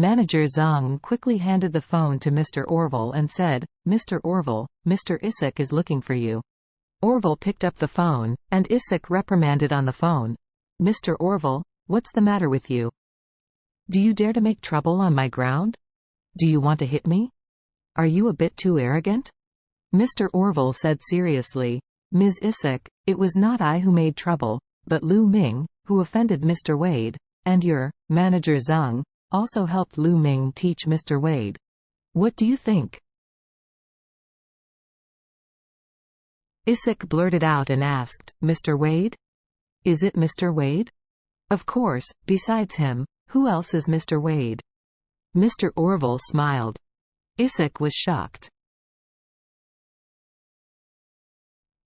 Manager Zhang quickly handed the phone to Mr. Orville and said, "Mr. Orville, Mr. Isaac is looking for you." Orville picked up the phone, and Isaac reprimanded on the phone. "Mr. Orville, what's the matter with you? Do you dare to make trouble on my ground? Do you want to hit me? Are you a bit too arrogant?" Mr. Orville said seriously, "Ms. Isaac, it was not I who made trouble, but Lu Ming, who offended Mr. Wade, and your manager Zhang also helped Lu Ming teach Mr. Wade. What do you think?" Isaac blurted out and asked, "Mr. Wade? Is it Mr. Wade? Of course, besides him, who else is Mr. Wade?" Mr. Orville smiled. Isaac was shocked.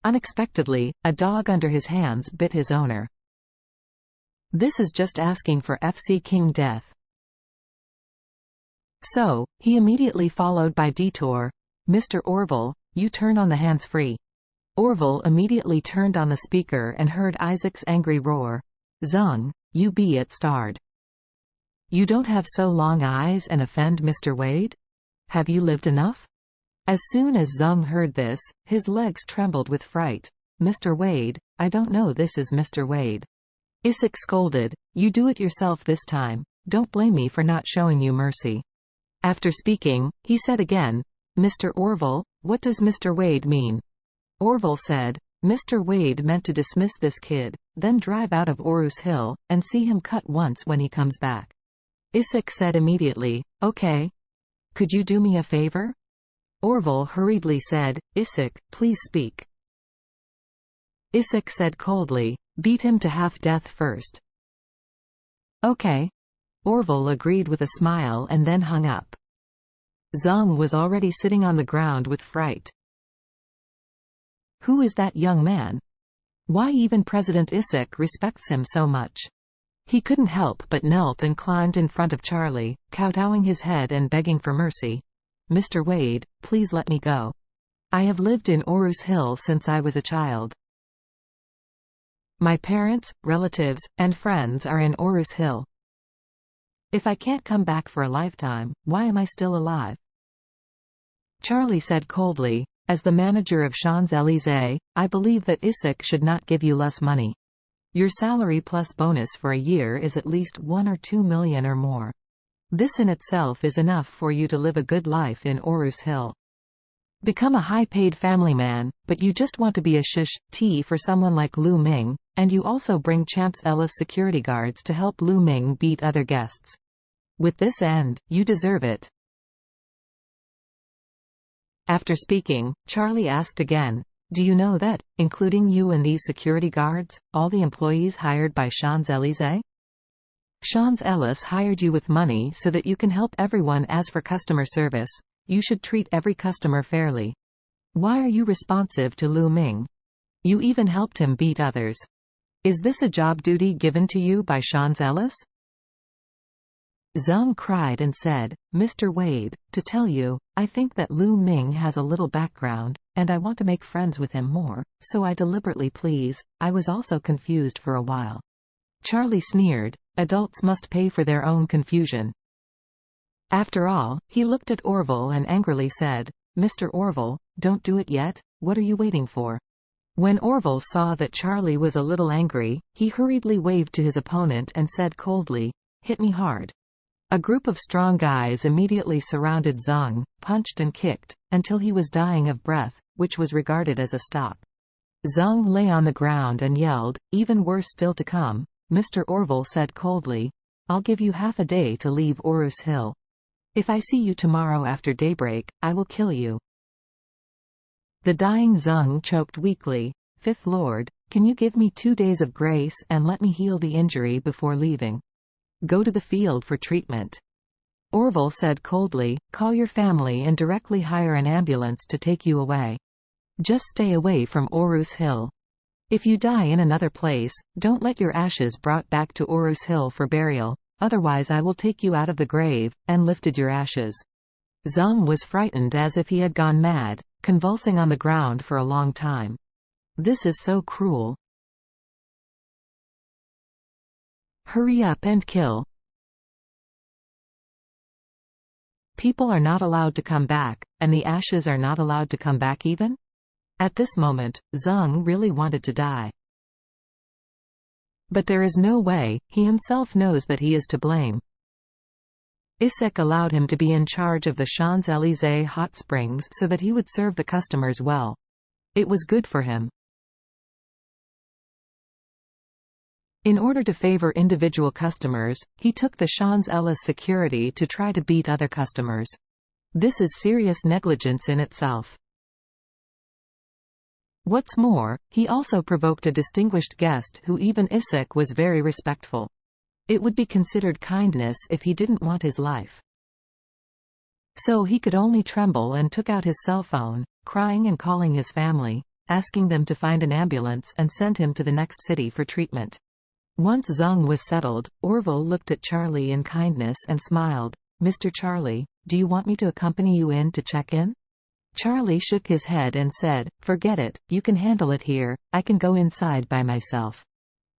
Unexpectedly, a dog under his hands bit his owner. This is just asking for FC King death. So, he immediately followed by detour, "Mr. Orville, you turn on the hands-free." Orville immediately turned on the speaker and heard Isaac's angry roar. "Zhang, you be it starred. You don't have so long eyes and offend Mr. Wade? Have you lived enough?" As soon as Zhang heard this, his legs trembled with fright. "Mr. Wade, I don't know this is Mr. Wade." Isaac scolded, "You do it yourself this time. Don't blame me for not showing you mercy." After speaking, he said again, "Mr. Orville, what does Mr. Wade mean?" Orville said, "Mr. Wade meant to dismiss this kid, then drive out of Orus Hill, and see him cut once when he comes back." Isaac said immediately, "Okay. Could you do me a favor?" Orville hurriedly said, "Isaac, please speak." Isaac said coldly, "Beat him to half-death first." "Okay." Orville agreed with a smile and then hung up. Zhang was already sitting on the ground with fright. Who is that young man? Why even President Isaac respects him so much? He couldn't help but knelt and climbed in front of Charlie, kowtowing his head and begging for mercy. "Mr. Wade, please let me go. I have lived in Orus Hill since I was a child. My parents, relatives, and friends are in Orus Hill. If I can't come back for a lifetime, why am I still alive?" Charlie said coldly, "As the manager of Champs-Élysées, I believe that Isaac should not give you less money. Your salary plus bonus for a year is at least 1 or 2 million or more. This in itself is enough for you to live a good life in Orus Hill. Become a high-paid family man, but you just want to be a shish-t for someone like Lu Ming, and you also bring Champs-Élysées security guards to help Lu Ming beat other guests. With this end, you deserve it." After speaking, Charlie asked again, "Do you know that, including you and these security guards, all the employees hired by Champs-Élysées? Champs-Élysées hired you with money so that you can help everyone. As for customer service, you should treat every customer fairly. Why are you responsive to Lu Ming? You even helped him beat others. Is this a job duty given to you by Champs-Élysées?" Zhang cried and said, "Mr. Wade, to tell you, I think that Lu Ming has a little background, and I want to make friends with him more, so I deliberately please. I was also confused for a while." Charlie sneered, "Adults must pay for their own confusion." After all, he looked at Orville and angrily said, "Mr. Orville, don't do it yet, what are you waiting for?" When Orville saw that Charlie was a little angry, he hurriedly waved to his opponent and said coldly, "Hit me hard." A group of strong guys immediately surrounded Zhang, punched and kicked, until he was dying of breath, which was regarded as a stop. Zhang lay on the ground and yelled, "Even worse still to come." Mr. Orville said coldly, "I'll give you half a day to leave Orus Hill. If I see you tomorrow after daybreak, I will kill you." The dying Zhang choked weakly, "Fifth Lord, can you give me 2 days of grace and let me heal the injury before leaving? Go to the field for treatment." Orville said coldly, "Call your family and directly hire an ambulance to take you away. Just stay away from Orus Hill. If you die in another place, don't let your ashes brought back to Orus Hill for burial, otherwise I will take you out of the grave," and lifted your ashes. Zhang was frightened as if he had gone mad, convulsing on the ground for a long time. "This is so cruel. Hurry up and kill." People are not allowed to come back, and the ashes are not allowed to come back even? At this moment, Zeng really wanted to die. But there is no way, he himself knows that he is to blame. Isaac allowed him to be in charge of the Champs-Élysées hot springs so that he would serve the customers well. It was good for him. In order to favor individual customers, he took the Champs-Élysées security to try to beat other customers. This is serious negligence in itself. What's more, he also provoked a distinguished guest who even Isaac was very respectful. It would be considered kindness if he didn't want his life. So he could only tremble and took out his cell phone, crying and calling his family, asking them to find an ambulance and send him to the next city for treatment. Once Zeng was settled, Orville looked at Charlie in kindness and smiled. "Mr. Charlie, do you want me to accompany you in to check in?" Charlie shook his head and said, "Forget it, you can handle it here, I can go inside by myself."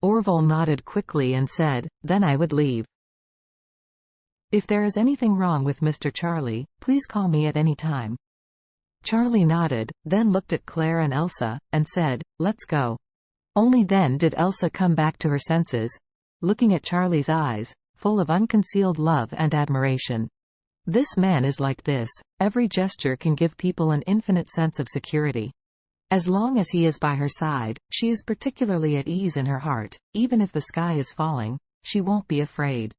Orville nodded quickly and said, "Then I would leave. If there is anything wrong with Mr. Charlie, please call me at any time." Charlie nodded, then looked at Claire and Elsa, and said, "Let's go." Only then did Elsa come back to her senses, looking at Charlie's eyes, full of unconcealed love and admiration. This man is like this. Every gesture can give people an infinite sense of security. As long as he is by her side, she is particularly at ease in her heart. Even if the sky is falling, she won't be afraid.